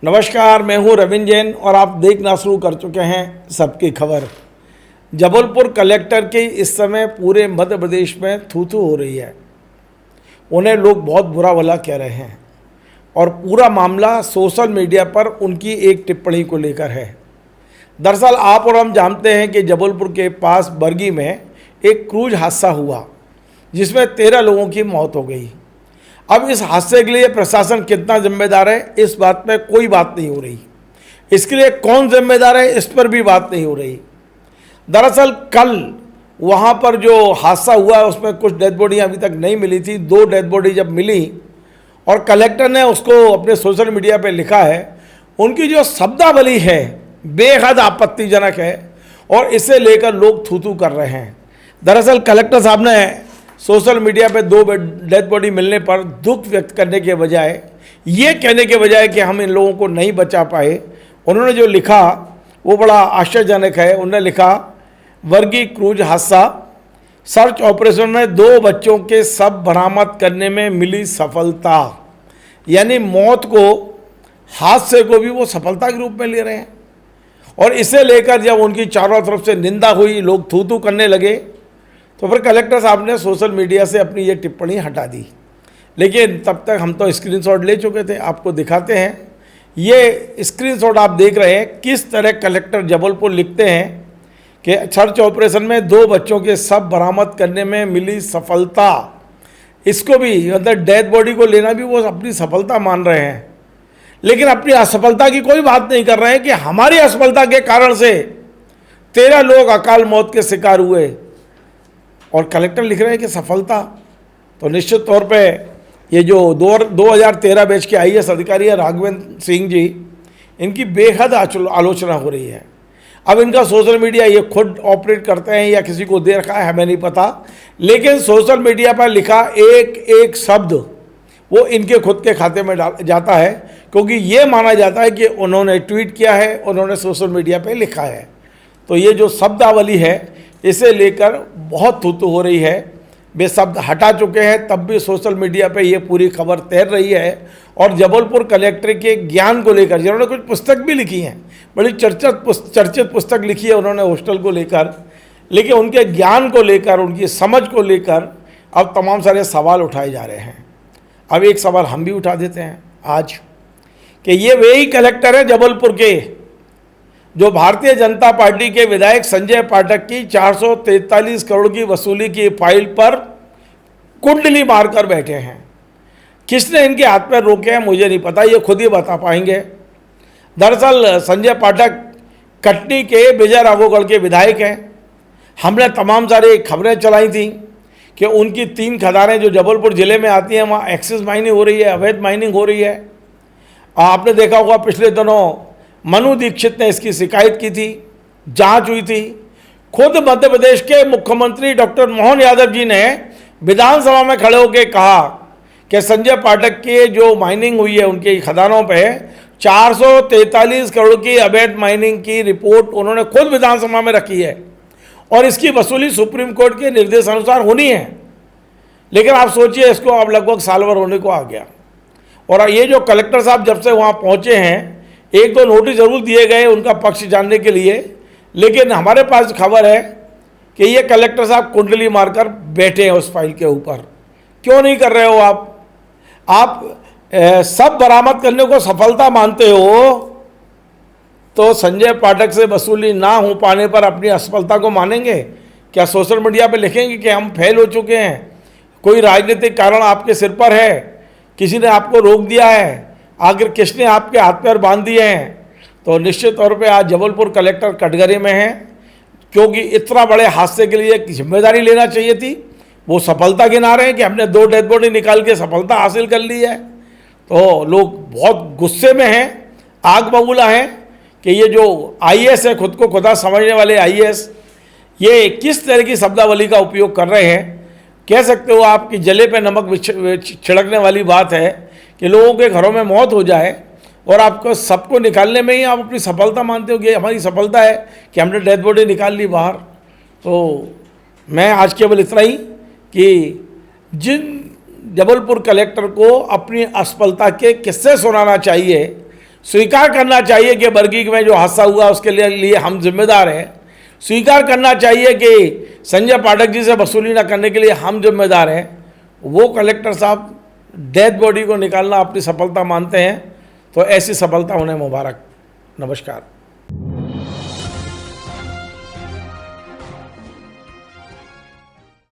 नमस्कार, मैं हूं रविंद्र जैन और आप देखना शुरू कर चुके हैं सबकी खबर। जबलपुर कलेक्टर की इस समय पूरे मध्य प्रदेश में थू-थू हो रही है। उन्हें लोग बहुत बुरा भला कह रहे हैं और पूरा मामला सोशल मीडिया पर उनकी एक टिप्पणी को लेकर है। दरअसल आप और हम जानते हैं कि जबलपुर के पास बरगी में एक क्रूज हादसा हुआ जिसमें 13 लोगों की मौत हो गई। अब इस हादसे के लिए प्रशासन कितना जिम्मेदार है, इस बात में कोई बात नहीं हो रही। इसके लिए कौन जिम्मेदार है, इस पर भी बात नहीं हो रही। दरअसल कल वहाँ पर जो हादसा हुआ उसमें कुछ डेड बॉडी अभी तक नहीं मिली थी। 2 डेड बॉडी जब मिली और कलेक्टर ने उसको अपने सोशल मीडिया पे लिखा है, उनकी जो शब्दावली है बेहद आपत्तिजनक है और इसे लेकर लोग थू-थू कर रहे हैं। दरअसल कलेक्टर साहब ने सोशल मीडिया पे 2 डेड बॉडी मिलने पर दुख व्यक्त करने के बजाय, ये कहने के बजाय कि हम इन लोगों को नहीं बचा पाए, उन्होंने जो लिखा वो बड़ा आश्चर्यजनक है। उन्होंने लिखा, वर्गी क्रूज हादसा, सर्च ऑपरेशन में 2 बच्चों के शव बरामद करने में मिली सफलता। यानी मौत को, हादसे को भी वो सफलता के रूप में ले रहे हैं। और इसे लेकर जब उनकी चारों तरफ से निंदा हुई, लोग थू-थू करने लगे, तो फिर कलेक्टर साहब ने सोशल मीडिया से अपनी ये टिप्पणी हटा दी। लेकिन तब तक हम तो स्क्रीनशॉट ले चुके थे, आपको दिखाते हैं। ये स्क्रीनशॉट आप देख रहे हैं किस तरह कलेक्टर जबलपुर लिखते हैं कि सर्च ऑपरेशन में 2 बच्चों के शव बरामद करने में मिली सफलता। इसको भी, मतलब डेड बॉडी को लेना भी वो अपनी सफलता मान रहे हैं, लेकिन अपनी असफलता की कोई बात नहीं कर रहे हैं कि हमारी असफलता के कारण से 13 लोग अकाल मौत के शिकार हुए और कलेक्टर लिख रहे हैं कि सफलता। तो निश्चित तौर पे ये जो 2013 बैच के IAS अधिकारी है राघवेंद्र सिंह जी, इनकी बेहद आलोचना हो रही है। अब इनका सोशल मीडिया ये खुद ऑपरेट करते हैं या किसी को दे रखा है, हमें नहीं पता, लेकिन सोशल मीडिया पर लिखा एक एक शब्द वो इनके खुद के खाते में जाता है, क्योंकि ये माना जाता है कि उन्होंने ट्वीट किया है, उन्होंने सोशल मीडिया पर लिखा है। तो ये जो शब्दावली है इसे लेकर बहुत थू-थू हो रही है। वे शब्द हटा चुके हैं, तब भी सोशल मीडिया पे ये पूरी खबर तैर रही है। और जबलपुर कलेक्टर के ज्ञान को लेकर, जिन्होंने कुछ पुस्तक भी लिखी हैं, बड़ी चर्चित पुस्तक लिखी है उन्होंने हॉस्टल को लेकर, लेकिन उनके ज्ञान को लेकर, उनकी समझ को लेकर अब तमाम सारे सवाल उठाए जा रहे हैं। अब एक सवाल हम भी उठा देते हैं आज कि ये वही कलेक्टर है जबलपुर के जो भारतीय जनता पार्टी के विधायक संजय पाठक की 443 करोड़ की वसूली की फाइल पर कुंडली मारकर बैठे हैं। किसने इनके हाथ पैर रोके हैं मुझे नहीं पता, ये खुद ही बता पाएंगे। दरअसल संजय पाठक कटनी के विजय राघवगढ़ के विधायक हैं। हमने तमाम सारी खबरें चलाई थी कि उनकी 3 खदानें जो जबलपुर ज़िले में आती हैं वहाँ एक्सिस माइनिंग हो रही है, अवैध माइनिंग हो रही है। आपने देखा होगा पिछले दिनों मनु दीक्षित ने इसकी शिकायत की थी, जांच हुई थी। खुद मध्य प्रदेश के मुख्यमंत्री डॉक्टर मोहन यादव जी ने विधानसभा में खड़े होकर कहा कि संजय पाठक की जो माइनिंग हुई है उनकी खदानों पे 443 करोड़ की अवैध माइनिंग की रिपोर्ट उन्होंने खुद विधानसभा में रखी है और इसकी वसूली सुप्रीम कोर्ट के निर्देशानुसार होनी है। लेकिन आप सोचिए, इसको अब लगभग साल भर होने को आ गया और ये जो कलेक्टर साहब जब से वहाँ पहुँचे हैं, 1-2 नोटिस जरूर दिए गए उनका पक्ष जानने के लिए, लेकिन हमारे पास खबर है कि ये कलेक्टर साहब कुंडली मारकर बैठे हैं उस फाइल के ऊपर। क्यों नहीं कर रहे हो आप सब बरामद करने को सफलता मानते हो, तो संजय पाठक से वसूली ना हो पाने पर अपनी असफलता को मानेंगे क्या? सोशल मीडिया पे लिखेंगे कि हम फेल हो चुके हैं, कोई राजनीतिक कारण आपके सिर पर है, किसी ने आपको रोक दिया है, आखिर किसने आपके हाथ पैर बांध दिए हैं? तो निश्चित तौर पे आज जबलपुर कलेक्टर कटघरे में हैं, क्योंकि इतना बड़े हादसे के लिए जिम्मेदारी लेना चाहिए थी। वो सफलता गिना रहे हैं कि हमने 2 डेड बॉडी निकाल के सफलता हासिल कर ली है। तो लोग बहुत गुस्से में हैं, आग बबूला हैं कि ये जो IAS है, खुद को खुदा समझने वाले IAS, ये किस तरह की शब्दावली का उपयोग कर रहे हैं। कह सकते हो आप कि जले पे नमक छिड़कने वाली बात है कि लोगों के घरों में मौत हो जाए और आपको सबको निकालने में ही आप अपनी सफलता मानते हो कि हमारी सफलता है कि हमने डेड बॉडी निकाल ली बाहर। तो मैं आज केवल इतना ही कि जिन जबलपुर कलेक्टर को अपनी असफलता के किस्से सुनाना चाहिए स्वीकार करना चाहिए कि बरगी में जो हादसा हुआ उसके लिए हम जिम्मेदार हैं। स्वीकार करना चाहिए कि संजय पाठक जी से वसूली न करने के लिए हम जिम्मेदार हैं। वो कलेक्टर साहब डेड बॉडी को निकालना अपनी सफलता मानते हैं, तो ऐसी सफलता उन्हें मुबारक। नमस्कार।